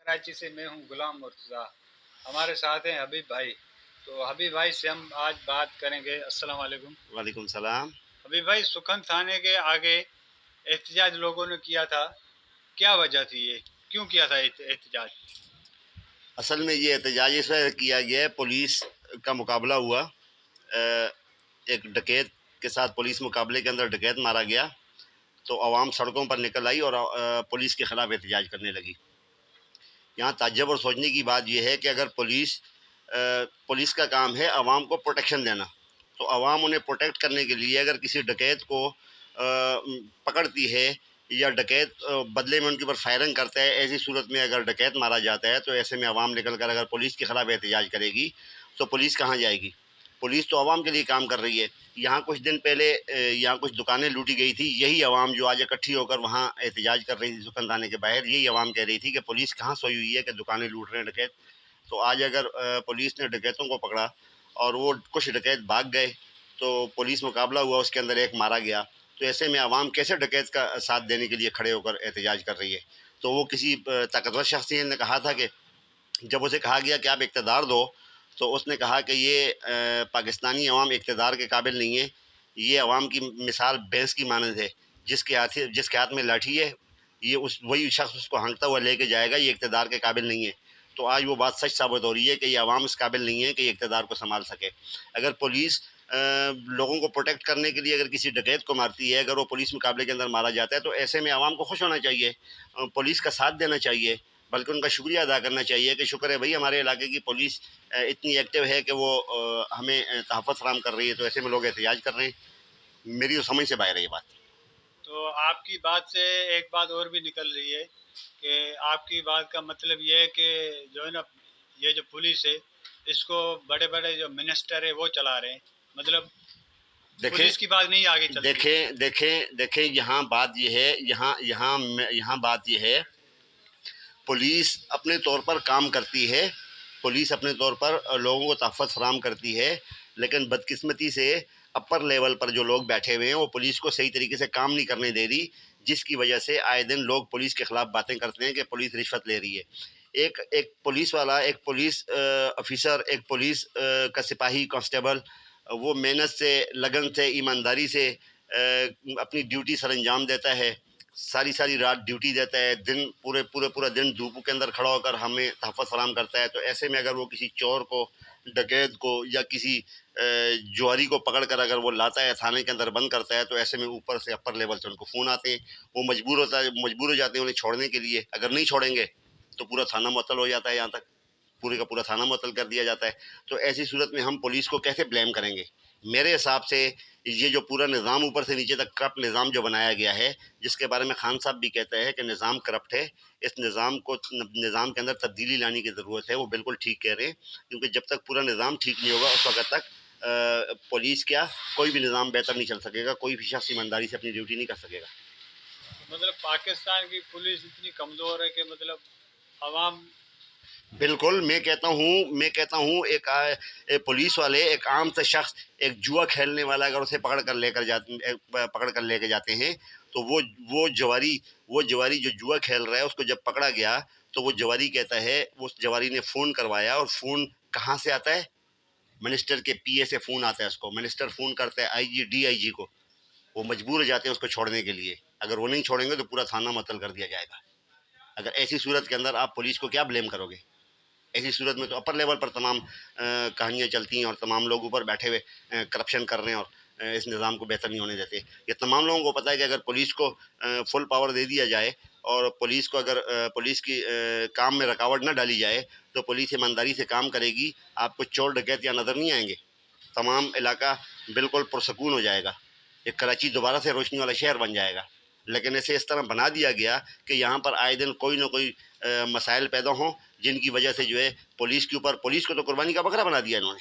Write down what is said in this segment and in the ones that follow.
कराची से मैं हूँ गुलाम मुर्तज़ा। हमारे साथ हैं हबीब भाई। तो हबीब भाई से हम आज बात करेंगे। अस्सलाम वालेकुम। वालेकुम सलाम। हबीब भाई, सुखन थाने के आगे एहतजाज लोगों ने किया था, क्या वजह थी ये? क्यों किया था एहतजाज? असल में ये एहतजाज इस वजह से किया गया है, पुलिस का मुकाबला हुआ। एक डकैत के साथ पुलिस मुकाबले के अंदर डकैत मारा गया, तो आवाम सड़कों पर निकल आई और पुलिस के ख़िलाफ़ एहतजाज करने लगी। यहाँ ताज्जुब और सोचने की बात यह है कि अगर पुलिस का काम है आवाम को प्रोटेक्शन देना, तो आवाम उन्हें प्रोटेक्ट करने के लिए अगर किसी डकैत को पकड़ती है या डकैत बदले में उनके ऊपर फायरिंग करता है, ऐसी सूरत में अगर डकैत मारा जाता है तो ऐसे में आवाम निकल कर अगर पुलिस के ख़िलाफ़ एहतजाज करेगी तो पुलिस कहाँ जाएगी? पुलिस तो आवाम के लिए काम कर रही है। यहाँ कुछ दिन पहले यहाँ कुछ दुकानें लूटी गई थी, यही आवाम जो आज इकट्ठी होकर वहाँ एहतजाज कर रही थी दुकानदाने के बाहर, यही आवाम कह रही थी कि पुलिस कहाँ सोई हुई है कि दुकानें लूट रहे हैं डकैत। तो आज अगर पुलिस ने डकैतों को पकड़ा और वो कुछ डकैत भाग गए, तो पुलिस मुकाबला हुआ, उसके अंदर एक मारा गया, तो ऐसे में आवाम कैसे डकैत का साथ देने के लिए खड़े होकर एहतजाज कर रही है? तो वो किसी ताकतवर शख्सियत ने कहा था कि जब उसे कहा गया कि आप इक़्तिदार दो, तो उसने कहा कि ये पाकिस्तानी अवाम इक़्तिदार के काबिल नहीं है। ये अवाम की मिसाल भैंस की मानद है, जिसके हाथ में लाठी है, ये उस वही शख्स उसको हाँकता हुआ लेके जाएगा, ये इक़्तिदार के काबिल नहीं है। तो आज वो बात सच साबित हो रही है कि ये अवाम इस काबिल नहीं है कि ये इक़्तिदार को सँभाल सके। अगर पुलिस लोगों को प्रोटेक्ट करने के लिए अगर किसी डकैत को मारती है, अगर वो पुलिस मुकाबले के अंदर मारा जाता है, तो ऐसे में अवाम को खुश होना चाहिए, पुलिस का साथ देना चाहिए, बल्कि उनका शुक्रिया अदा करना चाहिए कि शुक्र है भई हमारे इलाके की पुलिस इतनी एक्टिव है कि वो हमें तहफ़्फ़ुज़ फ़राहम कर रही है, तो ऐसे में लोग एहतजाज कर रहे हैं। मेरी तो समझ से बाहर है ये बात। तो आपकी बात से एक बात और भी निकल रही है कि आपकी बात का मतलब ये है कि जो है ना, ये जो पुलिस है, इसको बड़े-बड़े जो मिनिस्टर है वो चला रहे हैं। मतलब देखें पुलिस की बात नहीं आगे चलती। देखें देखें देखें यहाँ बात ये है, यहाँ बात ये है, पुलिस अपने तौर पर काम करती है, पुलिस अपने तौर पर लोगों को तहफ़्फ़ुज़ फ़राहम करती है, लेकिन बदकिस्मती से अपर लेवल पर जो लोग बैठे हुए हैं वो पुलिस को सही तरीके से काम नहीं करने दे रही, जिसकी वजह से आए दिन लोग पुलिस के ख़िलाफ़ बातें करते हैं कि पुलिस रिश्वत ले रही है। एक एक पुलिस वाला, एक पुलिस ऑफ़िसर, एक पुलिस का सिपाही, कांस्टेबल, वो मेहनत से, लगन से, ईमानदारी से अपनी ड्यूटी सरअंजाम देता है, सारी रात ड्यूटी देता है, दिन पूरा दिन धूप के अंदर खड़ा होकर हमें तहफ़्फ़ुज़ फ़राहम करता है। तो ऐसे में अगर वो किसी चोर को, डकैत को या किसी जुआरी को पकड़ कर अगर वो लाता है, थाने के अंदर बंद करता है, तो ऐसे में ऊपर से अपर लेवल से उनको फ़ोन आते हैं, वो मजबूर हो जाते हैं उन्हें छोड़ने के लिए। अगर नहीं छोड़ेंगे तो पूरा थाना मुअत्तल हो जाता है, यहाँ तक पूरे का पूरा थाना मुअत्तल कर दिया जाता है। तो ऐसी सूरत में हम पुलिस को कैसे ब्लेम करेंगे? मेरे हिसाब से ये जो पूरा निज़ाम ऊपर से नीचे तक करप्ट निज़ाम जो बनाया गया है, जिसके बारे में खान साहब भी कहते हैं कि निज़ाम करप्ट है, इस निज़ाम के अंदर तब्दीली लाने की ज़रूरत है, वो बिल्कुल ठीक कह रहे हैं, क्योंकि जब तक पूरा निज़ाम ठीक नहीं होगा उस वक़्त तक पुलिस क्या, कोई भी निज़ाम बेहतर नहीं चल सकेगा, कोई भी शख़्स ईमानदारी से अपनी ड्यूटी नहीं कर सकेगा। मतलब पाकिस्तान की पुलिस इतनी कमज़ोर है कि मतलब अवाम। बिल्कुल, मैं कहता हूँ एक पुलिस वाले, एक आम सा शख़्स, एक जुआ खेलने वाला अगर उसे पकड़ कर लेके जाते हैं, तो वो जवारी जो जुआ खेल रहा है, उसको जब पकड़ा गया, तो वो जवारी कहता है, उस जवारी ने फ़ोन करवाया, और फ़ोन कहाँ से आता है? मिनिस्टर के पीए से फ़ोन आता है उसको, मिनिस्टर फ़ोन करता है आईजी, डीआईजी को, वो मजबूर हो जाते हैं उसको छोड़ने के लिए। अगर वो नहीं छोड़ेंगे तो पूरा थाना मुअत्तल कर दिया जाएगा। अगर ऐसी सूरत के अंदर आप पुलिस को क्या ब्लेम करोगे? ऐसी सूरत में तो अपर लेवल पर तमाम कहानियाँ चलती हैं और तमाम लोग ऊपर बैठे हुए करप्शन कर रहे हैं और इस निज़ाम को बेहतर नहीं होने देते। ये तमाम लोगों को पता है कि अगर पुलिस को फुल पावर दे दिया जाए और पुलिस को अगर पुलिस की काम में रुकावट ना डाली जाए, तो पुलिस ईमानदारी से काम करेगी, आपको चोर डकैत यहाँ नज़र नहीं आएंगे। तमाम इलाका बिल्कुल पुरसकून हो जाएगा, एक कराची दोबारा से रोशनी वाला शहर बन जाएगा। लेकिन इसे इस तरह बना दिया गया कि यहाँ पर आए दिन कोई ना कोई मसाइल पैदा हों, जिनकी वजह से जो है पुलिस को तो कुर्बानी का बकरा बना दिया इन्होंने।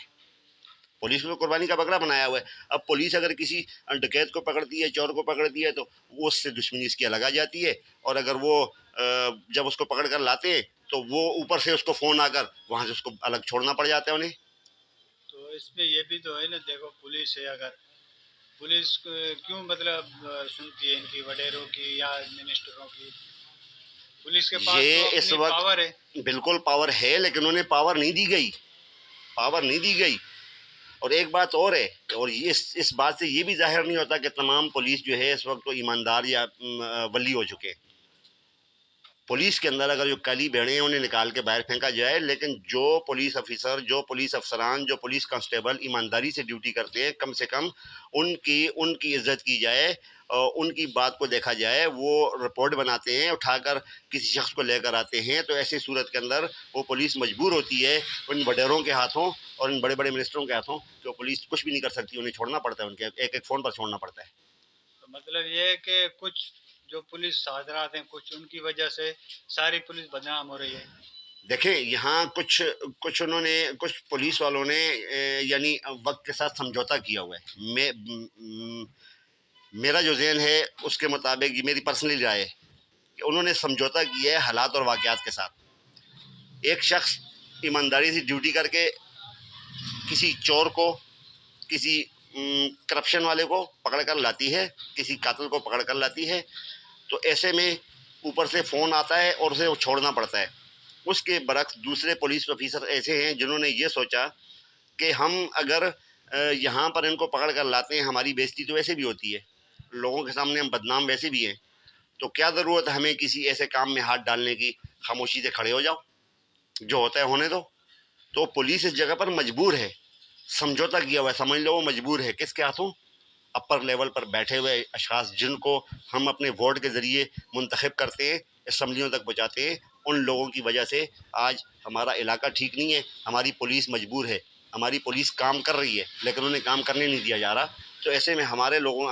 पुलिस को तो कुर्बानी का बकरा बनाया हुआ है। अब पुलिस अगर किसी डकैत को पकड़ती है, चोर को पकड़ती है, तो वो उससे दुश्मनी इसकी अलग आ जाती है, और अगर वो जब उसको पकड़ कर लाते हैं, तो वो ऊपर से उसको फ़ोन आकर वहाँ से उसको अलग छोड़ना पड़ जाता है उन्हें। तो इसमें ये भी तो है ना, देखो पुलिस है, अगर पुलिस क्यों मतलब सुनती है इनकी वडेरों की या मिनिस्टरों की? पुलिस के पास तो ये इस अपनी पावर है। वक्त बिल्कुल पावर है, लेकिन उन्हें पावर नहीं दी गई, पावर नहीं दी गई। और एक बात और है, और ये इस बात से ये भी जाहिर नहीं होता कि तमाम पुलिस जो है इस वक्त तो ईमानदार या वली हो चुके हैं। पुलिस के अंदर अगर जो काली भेड़े हैं उन्हें निकाल के बाहर फेंका जाए, लेकिन जो पुलिस ऑफिसर, जो पुलिस अफसरान, जो पुलिस कांस्टेबल ईमानदारी से ड्यूटी करते हैं, कम से कम उनकी उनकी इज्जत की जाए और उनकी बात को देखा जाए। वो रिपोर्ट बनाते हैं, उठाकर किसी शख्स को लेकर आते हैं, तो ऐसी सूरत के अंदर वो पुलिस मजबूर होती है उन वडेरों के हाथों और इन बड़े बड़े मिनिस्टरों के हाथों कि वो पुलिस कुछ भी नहीं कर सकती, उन्हें छोड़ना पड़ता है, उनके एक एक फ़ोन पर छोड़ना पड़ता है। तो मतलब ये है कि कुछ जो पुलिस हजरात हैं, कुछ उनकी वजह से सारी पुलिस बदनाम हो रही है। देखें, यहाँ कुछ कुछ पुलिस वालों ने यानी वक्त के साथ समझौता किया हुआ है। मेरा जो ज़हन है उसके मुताबिक, ये मेरी पर्सनली राय है कि उन्होंने समझौता किया है हालात और वाक़यात के साथ। एक शख्स ईमानदारी से ड्यूटी करके किसी चोर को, किसी करप्शन वाले को पकड़ कर लाती है, किसी कातिल को पकड़ कर लाती है, तो ऐसे में ऊपर से फ़ोन आता है और उसे छोड़ना पड़ता है। उसके बरक्स दूसरे पुलिस ऑफिसर ऐसे हैं जिन्होंने ये सोचा कि हम अगर यहाँ पर इनको पकड़ कर लाते हैं, हमारी बेइज्जती तो वैसे भी होती है, लोगों के सामने हम बदनाम वैसे भी हैं, तो क्या ज़रूरत है हमें किसी ऐसे काम में हाथ डालने की, खामोशी से खड़े हो जाओ, जो होता है होने दो। तो पुलिस इस जगह पर मजबूर है, समझौता किया हुआ है, समझ लो वो मजबूर है। किसके हाथों? अपर लेवल पर बैठे हुए अशखास जिनको हम अपने वोट के ज़रिए मुंतखब करते हैं, असम्बलियों तक पहुँचाते हैं, उन लोगों की वजह से आज हमारा इलाका ठीक नहीं है। हमारी पुलिस मजबूर है, हमारी पुलिस काम कर रही है, लेकिन उन्हें काम करने नहीं दिया जा रहा। तो ऐसे में हमारे लोगों,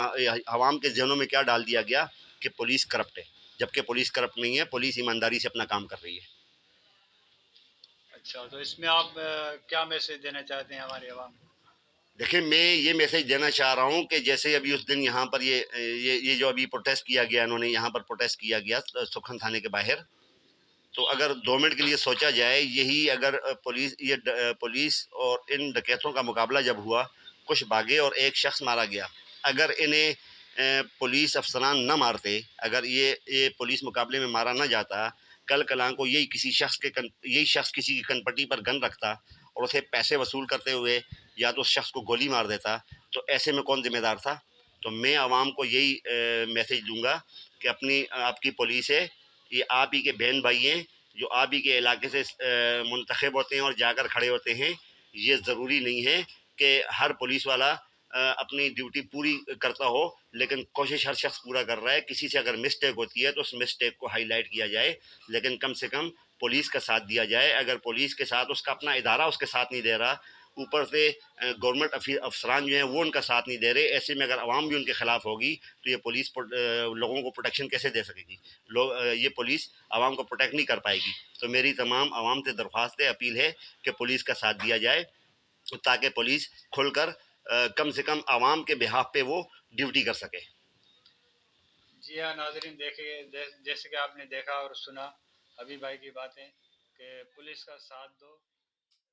आवाम के जहनों में क्या डाल दिया गया कि पुलिस करप्ट है, जबकि पुलिस करप्ट नहीं है, पुलिस ईमानदारी से अपना काम कर रही है। अच्छा, तो इसमें आप क्या मैसेज देना चाहते हैं हमारे अवाम को? देखिए, मैं ये मैसेज देना चाह रहा हूँ कि जैसे अभी उस दिन यहाँ पर ये जो अभी प्रोटेस्ट किया गया, इन्होंने यहाँ पर प्रोटेस्ट किया गया सुखन थाने के बाहर, तो अगर 2 मिनट के लिए सोचा जाए, यही अगर पुलिस और इन डकैतों का मुकाबला जब हुआ, कुछ भागे और एक शख्स मारा गया। अगर इन्हें पुलिस अफसरान न मारते, अगर ये पुलिस मुकाबले में मारा ना जाता, कल कलां को यही शख्स किसी की कनपट्टी पर गन रखता और उसे पैसे वसूल करते हुए या तो उस शख्स को गोली मार देता, तो ऐसे में कौन ज़िम्मेदार था? तो मैं आवाम को यही मैसेज दूँगा कि आपकी पुलिस है, ये आप ही के बहन भाई हैं, जो आप ही के इलाके से मुंतखब होते हैं और जाकर खड़े होते हैं। ये ज़रूरी नहीं है कि हर पुलिस वाला अपनी ड्यूटी पूरी करता हो, लेकिन कोशिश हर शख्स पूरा कर रहा है। किसी से अगर मिस्टेक होती है तो उस मिस्टेक को हाईलाइट किया जाए, लेकिन कम से कम पुलिस का साथ दिया जाए। अगर पुलिस के साथ उसका अपना इदारा उसके साथ नहीं दे रहा, ऊपर से गवर्नमेंट अफसरान जो हैं वो उनका साथ नहीं दे रहे, ऐसे में अगर आवाम भी उनके खिलाफ होगी तो ये पुलिस लोगों को प्रोटेक्शन कैसे दे सकेगी? ये पुलिस आवाम को प्रोटेक्ट नहीं कर पाएगी। तो मेरी तमाम आवाम से दरख्वास्त है, अपील है कि पुलिस का साथ दिया जाए, ताकि पुलिस खुलकर कम से कम आवाम के बिहाफ पे वो ड्यूटी कर सके। जी हाँ नाजरीन, देखिए जैसे कि आपने देखा और सुना अभी भाई की बातें कि पुलिस का साथ दो।